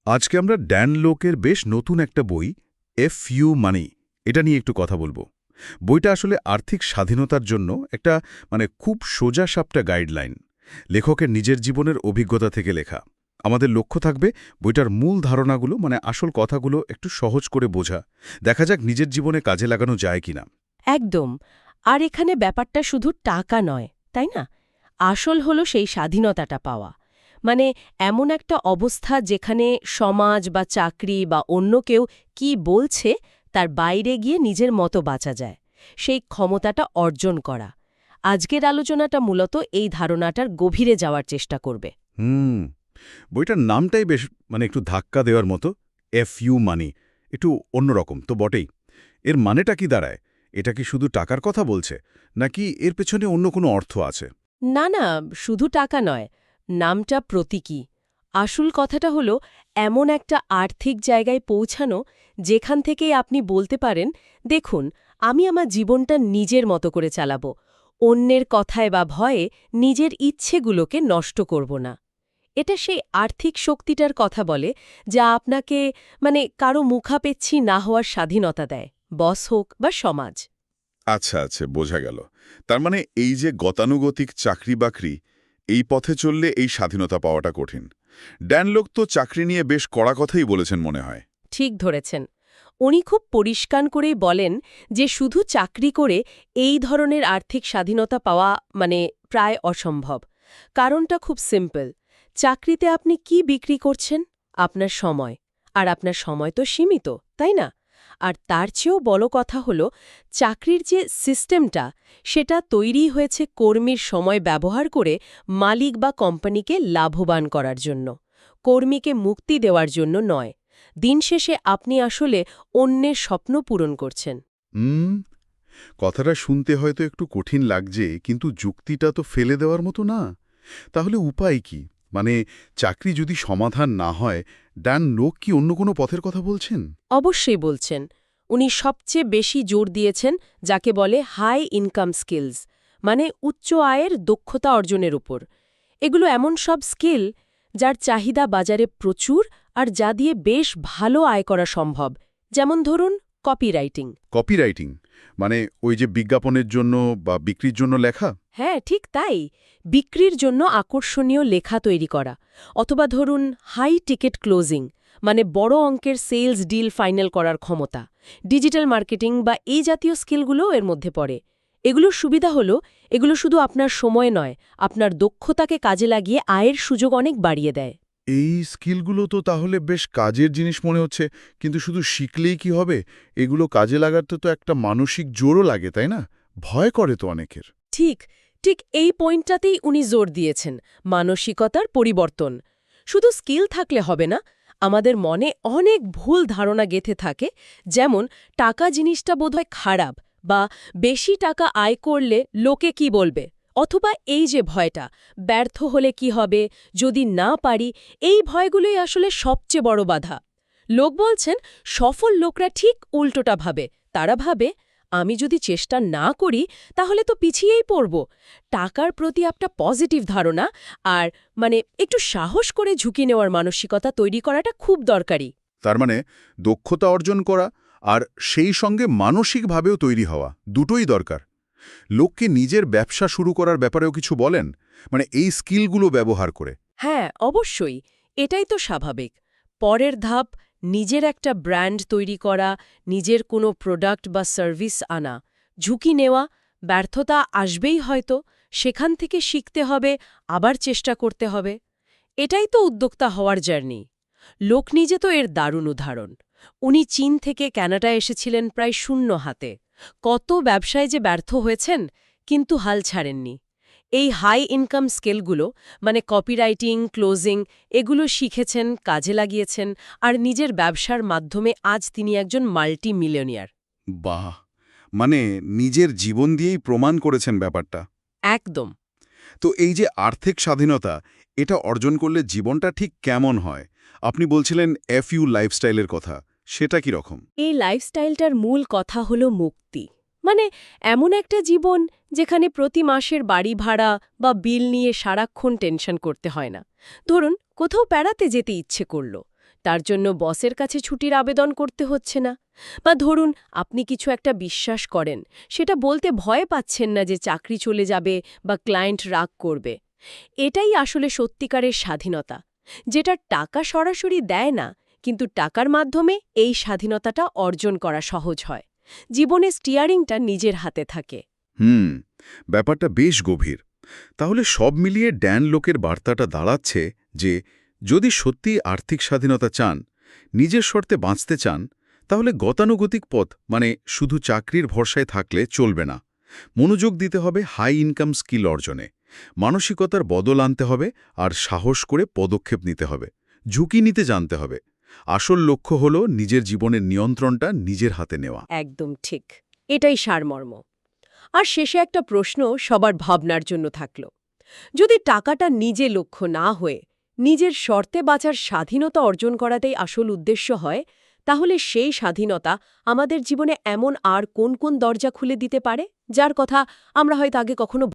আজকে আমরা ড্যান লোকের বেশ নতুন একটা বই এফ ইউ মানি এটা নিয়ে একটু কথা বলবো। বইটা আসলে আর্থিক স্বাধীনতার জন্য একটা খুব সোজাসাপটা গাইডলাইন। লেখকের নিজের জীবনের অভিজ্ঞতা থেকে লেখা। আমাদের লক্ষ্য থাকবে বইটার মূল ধারণাগুলো আসল কথাগুলো একটু সহজ করে বোঝা, দেখা যাক নিজের জীবনে কাজে লাগানো যায় কিনা। একদম। আর এখানে ব্যাপারটা শুধু টাকা নয়, তাই না? আসল হলো সেই স্বাধীনতাটা পাওয়া। এমন একটা অবস্থা যেখানে সমাজ বা চাকরি বা অন্য কেউ কি বলছে তার বাইরে গিয়ে নিজের মতো বাঁচা যায়, সেই ক্ষমতাটা অর্জন করা। আজকের আলোচনাটা মূলত এই ধারণাটার গভীরে যাওয়ার চেষ্টা করবে। হুম বইটার নামটাই বেশ একটু ধাক্কা দেওয়ার মতো। এফ ইউ মানি একটু অন্যরকম তো বটেই। এর মানেটা কি দাঁড়ায়? এটা কি শুধু টাকার কথা বলছে, নাকি এর পেছনে অন্য কোনো অর্থ আছে? না না, শুধু টাকা নয়, নামটা প্রতীকী। আসল কথাটা হলো এমন একটা আর্থিক জায়গায় পৌঁছানো যেখান থেকেই আপনি বলতে পারেন, দেখুন, আমি আমার জীবনটা নিজের মতো করে চালাবো, অন্যের কথায় বা ভয়ে নিজের ইচ্ছেগুলোকে নষ্ট করব না। এটা সেই আর্থিক শক্তিটার কথা বলে যা আপনাকে কারো মুখাপেচ্ছি না হওয়ার স্বাধীনতা দেয়, বস হোক বা সমাজ। আচ্ছা আচ্ছা, বোঝা গেল। তার মানে এই যে গতানুগতিক চাকরি বাকরি, এই পথে চললে এই স্বাধীনতা পাওয়াটা কঠিন। ড্যান লোক তো চাকরি নিয়ে বেশ কড়া কথাই বলেছেন মনে হয়। ঠিক ধরেছেন। উনি খুব পরিষ্কার করেই বলেন যে শুধু চাকরি করে এই ধরনের আর্থিক স্বাধীনতা পাওয়া প্রায় অসম্ভব। কারণটা খুব সিম্পল। চাকরিতে আপনি কি বিক্রি করছেন? আপনার সময়। আর আপনার সময় তো সীমিত, তাই না? আর তার চেয়েও বড় কথা হলো, চাকরির যে সিস্টেমটা, সেটা তৈরি হয়েছে কর্মীর সময় ব্যবহার করে মালিক বা কোম্পানিকে লাভবান করার জন্য, কর্মীকে মুক্তি দেওয়ার জন্য নয়। দিন শেষে আপনি আসলে অন্যের স্বপ্ন পূরণ করছেন। হুম, কথাটা শুনতে হয়তো একটু কঠিন লাগছে, কিন্তু যুক্তিটা তো ফেলে দেওয়ার মতো না। তাহলে উপায় কি? চাকরি যদি সমাধান না হয়, ড্যান লোক কি অন্য কোনো পথের কথা বলছেন? অবশ্যই বলছেন। উনি সবচেয়ে বেশি জোর দিয়েছেন যাকে বলে হাই ইনকাম স্কিলস, উচ্চ আয়ের দক্ষতা অর্জনের উপর। এগুলো এমন সব স্কিল যার চাহিদা বাজারে প্রচুর আর যা দিয়ে বেশ ভালো আয় করা সম্ভব। যেমন ধরুন, কপিরাইটিং। কপিরাইটিং ওই যে বিজ্ঞাপনের জন্য বা বিক্রির জন্য লেখা? হ্যাঁ, ঠিক তাই। বিক্রির জন্য আকর্ষণীয় লেখা তৈরি করা। অথবা ধরুন হাই টিকেট ক্লোজিং, বড় অঙ্কের সেলস ডিল ফাইনাল করার ক্ষমতা। ডিজিটাল মার্কেটিং বা এই জাতীয় স্কিলগুলোও এর মধ্যে পড়ে। এগুলোর সুবিধা হলো, এগুলো শুধু আপনার সময় নয়, আপনার দক্ষতাকে কাজে লাগিয়ে আয়ের সুযোগ অনেক বাড়িয়ে দেয়। এই স্কিলগুলো তো তাহলে বেশ কাজের জিনিস মনে হচ্ছে, কিন্তু শুধু শিখলেই কি হবে? এগুলো কাজে লাগাতে তো একটা মানসিক জোরও লাগে, তাই না? ভয় করে তো অনেকের। ঠিক ঠিক এই পয়েন্টটাতেই উনি জোর দিয়েছেন, মানসিকতার পরিবর্তন। শুধু স্কিল থাকলে হবে না। আমাদের মনে অনেক ভুল ধারণা গেঁথে থাকে, যেমন টাকা জিনিসটা বোধহয় খারাপ, বা বেশি টাকা আয় করলে লোকে কি বলবে, অথবা এই যে ভয়টা, ব্যর্থ হলে কি হবে, যদি না পারি। এই ভয়গুলোই আসলে সবচেয়ে বড় বাধা। লোক বলছেন, সফল লোকরা ঠিক উল্টোটা ভাবে। তারা ভাবে, আমি যদি চেষ্টা না করি তাহলে তো পিছিয়েই পড়ব। টাকার প্রতি একটা পজিটিভ ধারণা আর একটু সাহস করে ঝুঁকি নেওয়ার মানসিকতা তৈরি করাটা খুব দরকারি। তার দক্ষতা অর্জন করা আর সেই সঙ্গে মানসিকভাবেও তৈরি হওয়া, দুটোই দরকার। লোককে নিজের ব্যবসা শুরু করার ব্যাপারেও কিছু বলেন, এই স্কিলগুলো ব্যবহার করে। হ্যাঁ, অবশ্যই। এটাই তো স্বাভাবিক। পরের ধাপ, নিজের একটা ব্র্যান্ড তৈরি করা, নিজের কোনো প্রোডাক্ট বা সার্ভিস আনা। ঝুঁকি নেওয়া, ব্যর্থতা আসবেই হয়তো, সেখান থেকে শিখতে হবে, আবার চেষ্টা করতে হবে। এটাই তো উদ্যোক্তা হওয়ার জার্নি। লোক নিজে তো এর দারুণ উদাহরণ। উনি চীন থেকে কানাডায় এসেছিলেন প্রায় শূন্য হাতে। কত ব্যবসায় যে ব্যর্থ হয়েছেন, কিন্তু হাল ছাড়েননি। এই হাই ইনকাম স্কিলগুলো কপিরাইটিং, ক্লোজিং, এগুলো শিখেছেন, কাজে লাগিয়েছেন, আর নিজের ব্যবসার মাধ্যমে আজ তিনি একজন মাল্টি মিলিয়নিয়ার। বাহ! নিজের জীবন দিয়েই প্রমাণ করেছেন ব্যাপারটা। একদম। তো এই যে আর্থিক স্বাধীনতা, এটা অর্জন করলে জীবনটা ঠিক কেমন হয়? আপনি বলছিলেন এফইউ লাইফস্টাইলের কথা, সেটা কি রকম? এই লাইফস্টাইলটার মূল কথা হলো মুক্তি। এমন একটা জীবন যেখানে প্রতি মাসের বাড়ি ভাড়া বা বিল নিয়ে সারাক্ষণ টেনশন করতে হয় না। ধরুন, কোথাও বেড়াতে যেতে ইচ্ছে করল, তার জন্য বসের কাছে ছুটির আবেদন করতে হচ্ছে না। বা ধরুন আপনি কিছু একটা বিশ্বাস করেন, সেটা বলতে ভয় পাচ্ছেন না যে চাকরি চলে যাবে বা ক্লায়েন্ট রাগ করবে। এটাই আসলে সত্যিকারের স্বাধীনতা, যেটা টাকা সরাসরি দেয় না, কিন্তু টাকার মাধ্যমে এই স্বাধীনতাটা অর্জন করা সহজ হয়। জীবনে স্টিয়ারিংটা নিজের হাতে থাকে। ব্যাপারটা বেশ গভীর। তাহলে সব মিলিয়ে ড্যান লোকের বার্তাটা দাঁড়াচ্ছে যে যদি সত্যি আর্থিক স্বাধীনতা চান, নিজের শর্তে বাঁচতে চান, তাহলে গতানুগতিক পথ মানে শুধু চাকরির ভরসায় থাকলে চলবে না। মনোযোগ দিতে হবে হাই ইনকাম স্কিল অর্জনে, মানসিকতার বদল আনতে হবে আর সাহস করে পদক্ষেপ নিতে হবে, ঝুঁকি নিতে জানতে হবে। আসল লক্ষ্য হল নিজের জীবনের নিয়ন্ত্রণটা নিজের হাতে নেওয়া। একদম ঠিক, এটাই সারমর্ম। আর শেষে একটা প্রশ্ন সবার ভাবনার জন্য থাকল। যদি টাকাটা নিজে লক্ষ্য না হয়ে নিজের শর্তে বাঁচার স্বাধীনতা অর্জন করাতেই আসল উদ্দেশ্য হয়, তাহলে সেই স্বাধীনতা আমাদের জীবনে এমন আর কোন কোন দরজা খুলে দিতে পারে, যার কথা আমরা হয়তো আগে কখনো